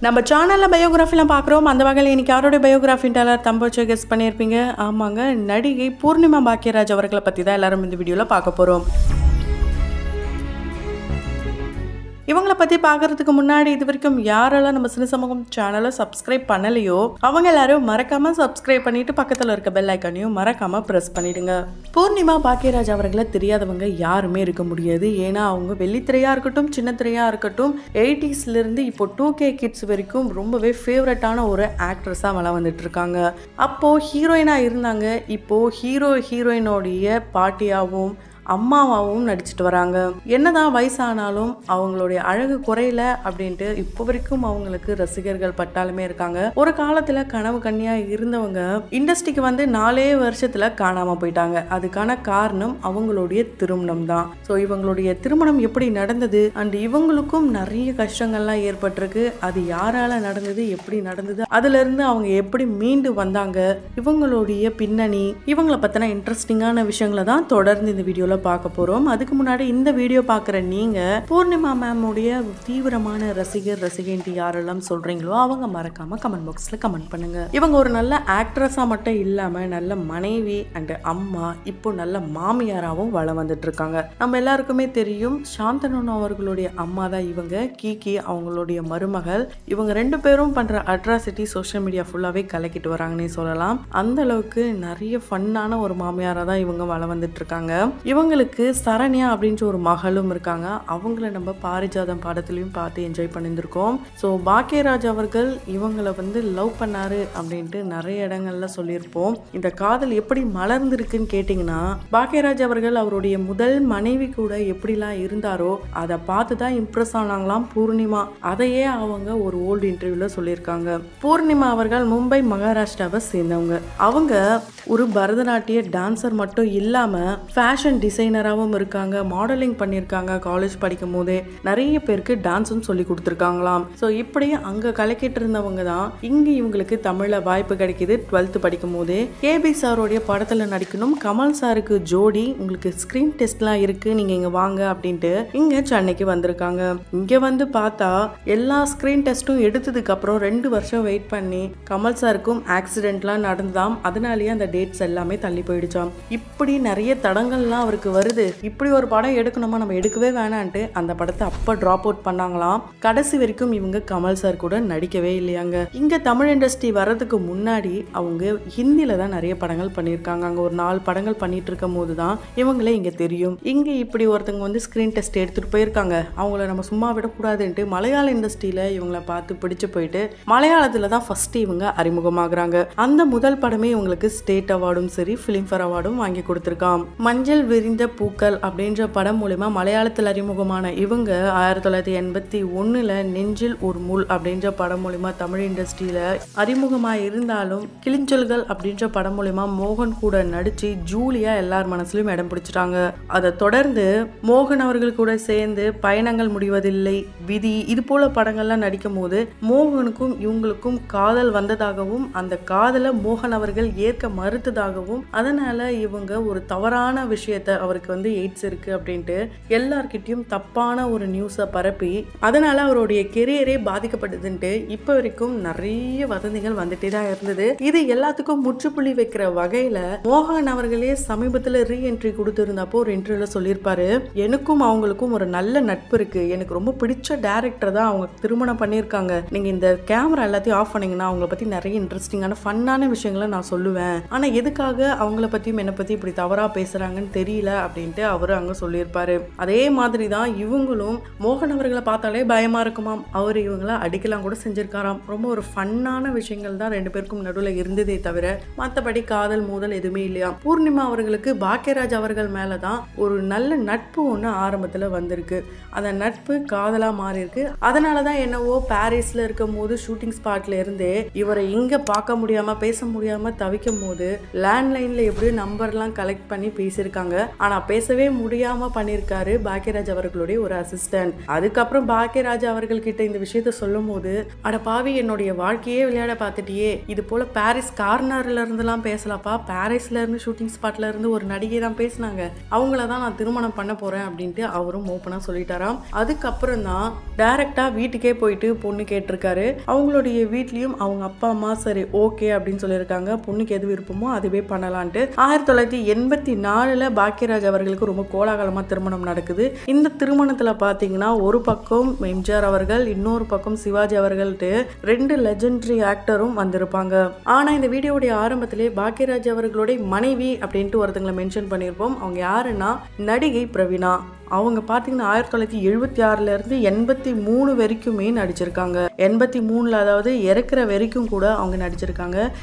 நம்ம சேனலில் பயோகிராஃபிலாம் பார்க்குறோம். அந்த வகையில் இன்னைக்கு யாரோடைய பயோகிராஃபின்ட்டு தம்பச்சு கெஸ் பண்ணியிருப்பீங்க. ஆமாங்க, நடிகை பூர்ணிமா பாக்கியராஜ் அவர்களை பற்றி தான் எல்லாரும் இந்த வீடியோவில் பார்க்க போகிறோம். இவங்களை பற்றி பார்க்குறதுக்கு முன்னாடி இது வரைக்கும் யாரெல்லாம் நம்ம சினி சமூகம் சேனலை சப்ஸ்கிரைப் பண்ணலையோ அவங்க எல்லாரும் மறக்காமல் சப்ஸ்கிரைப் பண்ணிவிட்டு பக்கத்தில் இருக்க பெல் ஐக்கானையும் மறக்காமல் ப்ரெஸ் பண்ணிவிடுங்க. பூர்ணிமா பாக்கியராஜ் அவர்களை தெரியாதவங்க யாருமே இருக்க முடியாது. ஏன்னா அவங்க வெள்ளித்திரையாக இருக்கட்டும், சின்ன திரையாக இருக்கட்டும், 80ஸ்லேருந்து இப்போ 2K கிட்ஸ் வரைக்கும் ரொம்பவே ஃபேவரட்டான ஒரு ஆக்ட்ரஸாக வளம் வந்துட்டு இருக்காங்க. அப்போது ஹீரோயினாக இருந்தாங்க. இப்போது ஹீரோயினோடைய பாட்டியாகவும் அம்மாவாகவும் நடிச்சிட்டு வராங்க. என்னதான் வயசானாலும் அவங்களுடைய அழகு குறையல அப்படின்ட்டு இப்போ வரைக்கும் அவங்களுக்கு ரசிகர்கள் பட்டாலுமே இருக்காங்க. ஒரு காலத்துல கனவு கன்னியா இருந்தவங்க இண்டஸ்ட்ரிக்கு வந்து 4 வருஷத்துல காணாம போயிட்டாங்க. அதுக்கான காரணம் அவங்களுடைய திருமணம் தான். ஸோ இவங்களுடைய திருமணம் எப்படி நடந்தது அண்ட் இவங்களுக்கும் நிறைய கஷ்டங்கள்லாம் ஏற்பட்டிருக்கு. அது யாரால நடந்தது, எப்படி நடந்தது, அதுல இருந்து அவங்க எப்படி மீண்டு வந்தாங்க, இவங்களுடைய பின்னணி, இவங்களை பத்தின இன்ட்ரெஸ்டிங்கான விஷயங்களை தான் தொடர்ந்து இந்த வீடியோல பார்க்க போறோம். அதுக்கு முன்னாடி இந்த வீடியோ பார்க்குற நீங்க பூர்ணிமா மேமுடைய தீவிரமான ரசிகைன்ட்டு யாரெல்லாம் சொல்றீங்களோ அவங்க மறக்காம கமெண்ட் பாக்ஸ்ல கமெண்ட் பண்ணுங்க. இவங்க ஒரு நல்ல ஆக்ட்ரஸா மட்டும் இல்லாம நல்ல மனைவி அண்ட் அம்மா, இப்போ நல்ல மாமியாராவும் வளம் வந்துட்டு இருக்காங்க. நம்ம எல்லாருக்குமே தெரியும், சாந்தனு அவர்களுடைய அம்மா தான் இவங்க. கீகி அவங்களுடைய மருமகள். இவங்க 2 பேரும் பண்ற அட்ராசிட்டி சோஷியல் மீடியா ஃபுல்லாவே கலக்கிட்டு வராங்கன்னே சொல்லலாம். அந்த அளவுக்கு நிறைய ஃபன்னான ஒரு மாமியாரா தான் இவங்க வளம் வந்துட்டு இருக்காங்க. இவங்களுக்கு சரண்யா அப்படின்ற ஒரு மகளும் இருக்காங்க. அவங்கள நம்ம பாரிஜாதம் பாடத்திலையும் பார்த்து என்ஜாய் பண்ணியிருந்திருக்கோம். ஸோ பாக்கியராஜ் அவர்கள் இவங்களை வந்து லவ் பண்ணாரு அப்படின்ட்டு நிறைய இடங்கள்ல சொல்லியிருப்போம். இந்த காதல் எப்படி மலர்ந்திருக்குன்னு கேட்டிங்கன்னா, பாக்கியராஜ் அவர்கள் அவருடைய முதல் மனைவி கூட எப்படிலாம் இருந்தாரோ அதை பார்த்து தான் இம்ப்ரெஸ் ஆனாங்களாம் பூர்ணிமா. அதையே அவங்க ஒரு ஓல்டு இன்டர்வியூல சொல்லியிருக்காங்க. பூர்ணிமா அவர்கள் மும்பை மகாராஷ்டிராவை சேர்ந்தவங்க. அவங்க ஒரு பரதநாட்டிய டான்சர் மட்டும் இல்லாம ஃபேஷன் டிசைனராகவும் இருக்காங்க. மாடலிங் பண்ணியிருக்காங்க. காலேஜ் படிக்கும் போதே நிறைய பேருக்கு டான்ஸும் சொல்லி கொடுத்துருக்காங்களாம். ஸோ இப்படி அங்கே கலக்கிட்டு இருந்தவங்க தான் இங்கே இவங்களுக்கு தமிழில் வாய்ப்பு கிடைக்கிது. 12th படிக்கும் போதே கேபி சாரோடைய படத்தில் நடிக்கணும், கமல் சாருக்கு ஜோடி, உங்களுக்கு ஸ்க்ரீன் டெஸ்ட்லாம் இருக்கு, நீங்கள் இங்கே வாங்க அப்படின்ட்டு இங்கே சென்னைக்கு வந்திருக்காங்க. இங்கே வந்து பார்த்தா எல்லா ஸ்க்ரீன் டெஸ்ட்டும் எடுத்ததுக்கு அப்புறம் 2 வருஷம் வெயிட் பண்ணி கமல் சாருக்கும் ஆக்சிடென்ட்லாம் நடந்தாம். அதனாலேயே அந்த டேட்ஸ் எல்லாமே தள்ளி போயிடுச்சாம். இப்படி நிறைய தடங்கள்லாம் அவருக்கு வருது. இப்படி ஒரு படம் எடுக்கணுமா, நம்ம எடுக்கவே வேணான்ட்டு அந்த படத்தை அப்போ ட்ராப் அவுட் பண்ணாங்களாம். கடைசி வரைக்கும் இவங்க கமல் சார் கூட நடிக்கவே இல்லையாங்க. இங்க தமிழ் இண்டஸ்ட்ரி வர்றதுக்கு முன்னாடி அவங்க ஹிந்தியில தான் நிறைய படங்கள் பண்ணியிருக்காங்க. அங்கே ஒரு 4 படங்கள் பண்ணிட்டு இருக்கும் போது தான் இவங்களே இங்க தெரியும். இங்க இப்படி ஒருத்தவங்க வந்து ஸ்கிரீன் டெஸ்ட் எடுத்துட்டு போயிருக்காங்க. அவங்கள நம்ம சும்மா விடக்கூடாதுன்ட்டு மலையாள இண்டஸ்ட்ரியில இவங்களை பார்த்து பிடிச்சு போயிட்டு மலையாளத்துல தான் ஃபர்ஸ்ட் இவங்க அறிமுகமாகறாங்க. அந்த முதல் படமே இவங்களுக்கு ஸ்டேட் அவார்டும் சரி, ஃபிலிம்ஃபேர் அவார்டும் வாங்கி கொடுத்திருக்கான். மஞ்சள் விரிந்த பூக்கள் அப்படின்ற படம் மூலமா மலையாளத்தில் அறிமுகமான இவங்க 1981 நெஞ்சில் ஒரு முள் அப்படின்ற படம் மூலமா தமிழ் இண்டஸ்ட்ரியில அறிமுகமாக இருந்தாலும், கிளிஞ்சல்கள் அப்படின்ற படம் மூலமா மோகன் கூட நடிச்சு ஜூலியா எல்லார் மனசுலயும் இடம் பிடிச்சிட்டாங்க. அதை தொடர்ந்து மோகன் அவர்கள் கூட சேர்ந்து பயணங்கள் முடிவதில்லை, விதி, இது போல படங்கள்லாம் நடிக்கும் போது மோகனுக்கும் இவங்களுக்கும் காதல் வந்ததாகவும் அந்த காதலை மோகன் அவர்கள் ஏற்க மறுத்ததாகவும், அதனால இவங்க ஒரு தவறான விஷயத்த, அவருக்கு வந்து எய்ட்ஸ் இருக்கு அப்படின்ட்டு எல்லார்கிட்டையும் தப்பான ஒரு நியூஸை பரப்பி அதனால அவருடைய கெரியரே பாதிக்கப்பட்டதுன்ட்டு இப்போ வரைக்கும் நிறைய வதந்திகள் வந்துட்டே தான் இருந்தது. இது எல்லாத்துக்கும் முற்றுப்புள்ளி வைக்கிற வகையில மோகன் அவர்களே சமீபத்தில் ரீஎன்ட்ரி கொடுத்திருந்தப்போ ஒரு இன்டர்வியூல சொல்லியிருப்பாரு, எனக்கும் அவங்களுக்கும் ஒரு நல்ல நட்பு இருக்கு, எனக்கு ரொம்ப பிடிச்ச டைரக்டர் தான் அவங்க திருமணம் பண்ணியிருக்காங்க, நீங்க இந்த கேமரா எல்லாத்தையும் ஆஃப் பண்ணீங்கன்னா அவங்கள பத்தி நிறைய இன்ட்ரெஸ்டிங்கான ஃபன்னான விஷயங்களை நான் சொல்லுவேன், ஆனா எதுக்காக அவங்கள பத்தியும் என்னை பத்தி இப்படி தவறா பேசுறாங்கன்னு தெரியல அப்படின்ட்டு அவரு அங்க சொல்லியிருப்பாரு. அதே மாதிரி தான் இவங்களும் மோகன் அவர்களை பார்த்தாலே பயமா இருக்குமாம். அவர் இவங்களை அடிக்கலாம் கூட செஞ்சிருக்காராம். ரொம்ப ஒரு ஃபன்னான விஷயங்கள் தான் 2 பேருக்கும் நடுவில் இருந்ததே தவிர மற்றபடி காதல் மோதல் எதுவுமே இல்லையா. பூர்ணிமா அவர்களுக்கு பாக்கியராஜ் அவர்கள் மேலதான் ஒரு நல்ல நட்பு ஒன்று ஆரம்பத்துல வந்திருக்கு. அந்த நட்பு காதலா மாறி இருக்கு. அதனாலதான் என்னவோ பாரிஸ்ல இருக்கும் போது ஷூட்டிங் ஸ்பாட்ல இருந்தே இவரை இங்க பார்க்க முடியாம பேச முடியாம தவிக்கும் போது லேண்ட்லைன்ல எப்படியும் நம்பர்லாம் கலெக்ட் பண்ணி பேசியிருக்காங்க. ஆனால் பேசவே முடியாமல் பண்ணியிருக்காரு பாக்கியராஜ் அவர்களுடைய ஒரு அசிஸ்டன்ட். அதுக்கப்புறம் பாக்கியராஜ் அவர்கள்கிட்ட இந்த விஷயத்த சொல்லும் போது, அட பாவி, என்னுடைய வாழ்க்கையே விளையாட பார்த்துட்டியே, இது போல பாரிஸ் கார்னர்ல இருந்துலாம் பேசலாப்பா, பாரிஸ்ல இருந்து ஷூட்டிங் ஸ்பாட்ல இருந்து ஒரு நடிகை தான் பேசினாங்க, அவங்கள தான் நான் திருமணம் பண்ண போறேன் அப்படின்ட்டு அவரும் ஓப்பனாக சொல்லிட்டாராம். அதுக்கப்புறம் தான் டைரக்டா வீட்டுக்கே போயிட்டு பொண்ணு கேட்டிருக்காரு. அவங்களுடைய வீட்லயும் அவங்க அப்பா அம்மா சரி ஓகே அப்படின்னு சொல்லியிருக்காங்க, பொண்ணுக்கு எது விருப்பமோ அதுவே பண்ணலான்ட்டு. 1984 பாக்கியராஜ் அவர்களுக்கு ரொம்ப கோலாகலமா திருமணம் நடக்குது. இந்த திருமணத்துல பாத்தீங்கன்னா ஒரு பக்கம் எம்ஜிஆர் அவர்கள், இன்னொரு பக்கம் சிவாஜி அவர்கள்ட்டு 2 லெஜெண்டரி ஆக்டரும் வந்திருப்பாங்க. ஆனா இந்த வீடியோடைய ஆரம்பத்திலே பாக்கியராஜ் அவர்களுடைய மனைவி அப்படின்ட்டு ஒருத்தங்களை மென்ஷன் பண்ணியிருப்போம். அவங்க யாருன்னா நடிகை பிரவீனா. அவங்க பார்த்தீங்கன்னா 1976 இருந்து 83 வரைக்குமே நடிச்சிருக்காங்க. 83 அதாவது இறக்குற வரைக்கும் கூட அவங்க நடிச்சிருக்காங்க.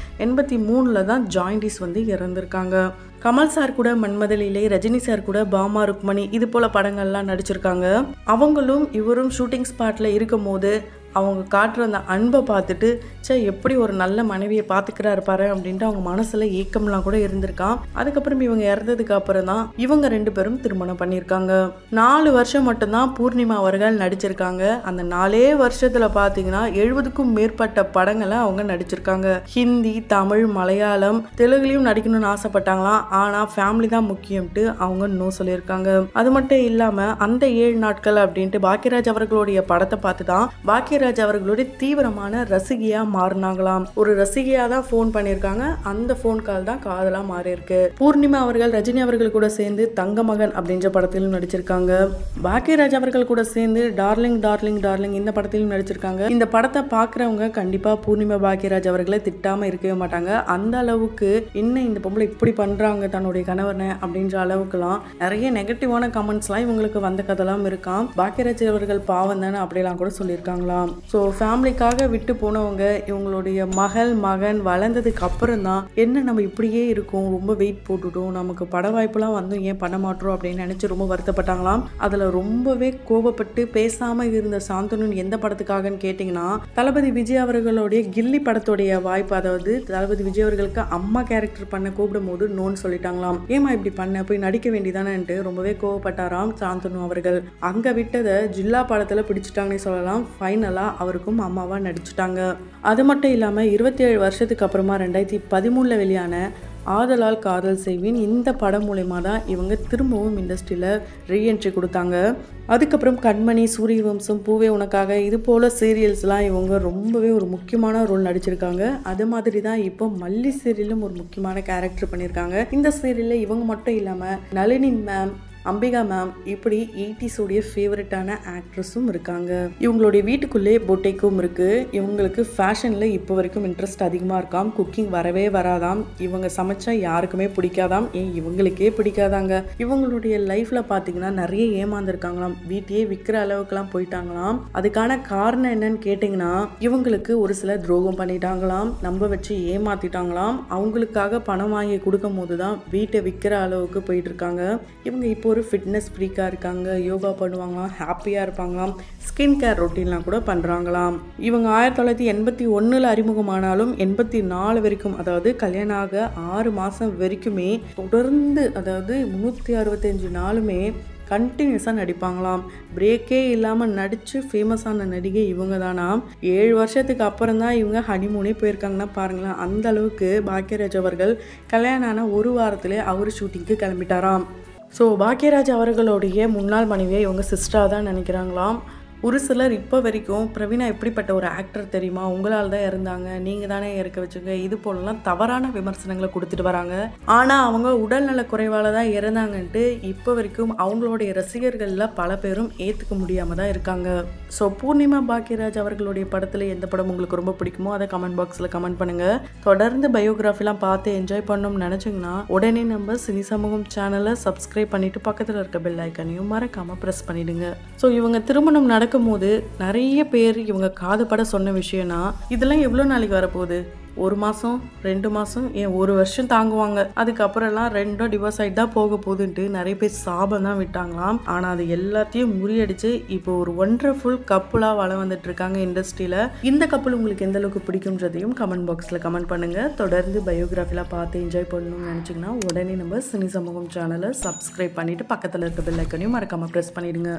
83 தான் ஜாயிண்டிஸ் வந்து இறந்திருக்காங்க. கமல் சார் கூட மன்மதலிலே, ரஜினி சார் கூட பாமா ருக்மணி இது போல படங்கள்லாம் நடிச்சிருக்காங்க. அவங்களும் இவரும் ஷூட்டிங் ஸ்பாட்ல இருக்கும் போது அவங்க காட்டுற அந்த அன்பை பார்த்துட்டு எப்படி ஒரு நல்ல மனைவியை பார்த்துக்கிறாரு பாரு அப்படின்ட்டு அவங்க மனசுல ஏக்கம்லாம் கூட இருந்திருக்கான். அதுக்கப்புறம் இவங்க இறந்ததுக்கு அப்புறம் தான் இவங்க 2 பேரும் திருமணம் பண்ணியிருக்காங்க. 4 வருஷம் மட்டும்தான் பூர்ணிமா அவர்கள் நடிச்சிருக்காங்க. அந்த 4 வருஷத்துல பார்த்தீங்கன்னா 70க்கும் மேற்பட்ட படங்களை அவங்க நடிச்சிருக்காங்க. ஹிந்தி, தமிழ், மலையாளம், தெலுங்குலையும் நடிக்கணும்னு ஆசைப்பட்டாங்களாம். ஆனா ஃபேமிலி தான் முக்கியம்ட்டு அவங்க நோ சொல்லியிருக்காங்க. அது மட்டும் இல்லாம அந்த 7 நாட்கள் அப்படின்ட்டு பாக்கியராஜ் அவர்களுடைய படத்தை பார்த்து தான் பாக்கியராஜ் அவர்களுடைய தீவிரமான ரசிகையா மாறினாங்களாம். ஒரு ரசிகையா தான் போன் பண்ணியிருக்காங்க. அந்த போன் கால் தான் காதலா மாறி இருக்கு. பூர்ணிமா அவர்கள் ரஜினி அவர்கள் கூட சேர்ந்து தங்கமகன் அப்படின்ற படத்திலும் நடிச்சிருக்காங்க. பாக்கியராஜ் அவர்கள் கூட சேர்ந்து டார்லிங் டார்லிங் டார்லிங் இந்த படத்திலும் நடிச்சிருக்காங்க. இந்த படத்தை பாக்குறவங்க கண்டிப்பா பூர்ணிமா பாக்கியராஜ் அவர்களை திட்டாம இருக்கவே மாட்டாங்க. அந்த அளவுக்கு என்ன இந்த பொம்பளை இப்படி பண்றாங்க தன்னுடைய கணவனை அப்படின்ற அளவுக்குலாம் நிறைய நெகட்டிவான கமெண்ட்ஸ்லாம் இவங்களுக்கு வந்த கதெல்லாம் இருக்காம். பாக்கியராஜ் அவர்கள் பாவம் தானே அப்படிலாம் கூட சொல்லியிருக்காங்களாம். ஸோ ஃபேமிலிக்காக விட்டு போனவங்க இவங்களுடைய மகன் வளர்ந்ததுக்கு அப்புறம் தான் என்ன நம்ம இப்படியே இருக்கோம், ரொம்ப வெயிட் போட்டுட்டோம், நமக்கு பட வாய்ப்புலாம் வந்து ஏன் பண்ண மாட்டோம் அப்படின்னு நினைச்சு ரொம்ப வருத்தப்பட்டாங்களாம். அதுல ரொம்பவே கோபப்பட்டு பேசாம இருந்த சாந்தனு எந்த படத்துக்காகன்னு கேட்டீங்கன்னா தளபதி விஜய் அவர்களுடைய கில்லி படத்துடைய வாய்ப்பு, அதாவது தளபதி விஜய் அவர்களுக்கு அம்மா கேரக்டர் பண்ண கூப்பிடும் போது நோன்னு சொல்லிட்டாங்களாம். ஏமா இப்படி பண்ண, போய் நடிக்க வேண்டியதானேன்ட்டு ரொம்பவே கோவப்பட்டாராம் சாந்தனு அவர்கள். அங்க விட்டதை ஜில்லா படத்துல பிடிச்சிட்டாங்கன்னு சொல்லலாம். ஃபைனலா அவருக்கும் அம்மாவா நடிச்சுட்டாங்க. அது மட்டும் இல்லாம 27 வருஷத்துக்கு அப்புறமா 2013 வெளியான ஆதலால் காதல் செய்வேன் இந்த படம் மூலமா தான் இவங்க திரும்பவும் இண்டஸ்ட்ரியில ரீஎன்ட்ரி கொடுத்தாங்க. அதுக்கப்புறம் கண்மணி, சூரிய வம்சம், பூவே உனக்காக இது போல சீரியல்ஸ்லாம் இவங்க ரொம்பவே ஒரு முக்கியமான ரோல் நடிச்சிருக்காங்க. அது மாதிரி தான் இப்போ மல்லி சீரியலும் ஒரு முக்கியமான கேரக்டர் பண்ணியிருக்காங்க. இந்த சீரியல்ல இவங்க மட்டும் இல்லாம நளினி மேம், அம்பிகா மேம் இப்படி 80s உடைய ஃபேவரட்டான ஆக்ட்ரஸும் இருக்காங்க. இவங்களுடைய வீட்டுக்குள்ளே பொட்டேக்கும் இருக்கு. இவங்களுக்கு ஃபேஷனில் இப்போ வரைக்கும் இன்ட்ரெஸ்ட் அதிகமாக இருக்காம். குக்கிங் வரவே வராதாம். இவங்க சமைச்சா யாருக்குமே பிடிக்காதாம். ஏன் இவங்களுக்கே பிடிக்காதாங்க. இவங்களுடைய லைஃப்பில் பார்த்தீங்கன்னா நிறைய ஏமாந்துருக்காங்களாம். வீட்டையே விற்கிற அளவுக்குலாம் போயிட்டாங்களாம். அதுக்கான காரணம் என்னன்னு கேட்டிங்கன்னா இவங்களுக்கு ஒரு சில துரோகம் பண்ணிட்டாங்களாம், நம்ப வச்சு ஏமாத்திட்டாங்களாம். அவங்களுக்காக பணம் வாங்கி கொடுக்கும் போது தான் வீட்டை விற்கிற அளவுக்கு போயிட்டு இருக்காங்க. இவங்க இப்போ ஒரு ஃபிட்னஸ் ஃப்ரீக்காக இருக்காங்க. யோகா பண்ணுவாங்களாம், ஹாப்பியாக இருப்பாங்களாம், ஸ்கின் கேர் ரொட்டீன்லாம் கூட பண்ணுறாங்களாம். இவங்க 1981 அறிமுகமானாலும் 84 வரைக்கும், அதாவது கல்யாணம் ஆக 6 மாதம் வரைக்குமே தொடர்ந்து, அதாவது 365 நாளுமே கண்டினியூஸாக நடிப்பாங்களாம். பிரேக்கே இல்லாமல் நடித்து ஃபேமஸான நடிகை இவங்க தானா. 7 வருஷத்துக்கு அப்புறம் தான் இவங்க ஹனிமூனே போயிருக்காங்கன்னா பாருங்களேன். அந்த அளவுக்கு பாக்கியராஜ் அவர்கள் கல்யாணம் ஆன ஒரு வாரத்திலே அவர் ஷூட்டிங்க்கு கிளம்பிட்டாராம். ஸோ பாக்கியராஜ் அவர்களுடைய முன்னாள் மனைவியை இவங்க சிஸ்டராக தான் நினைக்கிறாங்களாம். ஒரு சிலர் இப்போ வரைக்கும் பிரவீனா எப்படிப்பட்ட ஒரு ஆக்டர் தெரியுமா, உங்களால் தான் இறந்தாங்க, நீங்கள் தானே இறக்க வச்சுங்க, இது போலலாம் தவறான விமர்சனங்களை கொடுத்துட்டு வராங்க. ஆனால் அவங்க உடல்நல குறைவால் தான் இறந்தாங்கன்ட்டு இப்போ வரைக்கும் அவங்களுடைய ரசிகர்களில் பல பேரும் ஏற்றுக்க முடியாமல் தான் இருக்காங்க. ஸோ பூர்ணிமா பாக்கியராஜ் அவர்களுடைய படத்தில் எந்த படம் உங்களுக்கு ரொம்ப பிடிக்குமோ அதை கமெண்ட் பாக்ஸில் கமெண்ட் பண்ணுங்கள். தொடர்ந்து பயோகிராஃபிலாம் பார்த்து என்ஜாய் பண்ணணும்னு நினச்சிங்கன்னா உடனே நம்ம சினி சமூகம் சேனலை சப்ஸ்கிரைப் பண்ணிவிட்டு பக்கத்தில் இருக்க பெல் ஐக்கனையும் மறக்காமல் ப்ரெஸ் பண்ணிவிடுங்க. ஸோ இவங்க திருமணம் நடக்கும் போது நிறைய பேர் இவங்க காதுபட சொன்ன விஷயம்னா இதெல்லாம் எவ்வளோ நாளைக்கு வரப்போகுது, 1 மாதம் 2 மாதம் ஏன் 1 வருஷம் தாங்குவாங்க. அதுக்கப்புறம்லாம் 2ம் டிவோர்ஸ் ஆகிட்டு தான் போக போகுதுன்ட்டு நிறைய பேர் சாபம் தான் விட்டாங்களாம். ஆனால் அது எல்லாத்தையும் முறியடிச்சு இப்போ ஒரு ஒண்டர்ஃபுல் கப்புளாக வளம் வந்துட்டு இருக்காங்க இண்டஸ்ட்ரியில். இந்த கப்பல் உங்களுக்கு எந்த அளவுக்கு பிடிக்கும்ன்றதையும் கமெண்ட் பாக்ஸில் கமெண்ட் பண்ணுங்கள். தொடர்ந்து பயோகிராஃபிலாம் பார்த்து என்ஜாய் பண்ணணும்னு நினச்சிங்கன்னா உடனே நம்ம சினி சமூகம் சேனலை சப்ஸ்கிரைப் பண்ணிவிட்டு பக்கத்தில் இருக்க பெல் ஐக்கனையும் மறக்காமல் ப்ரெஸ் பண்ணிவிடுங்க.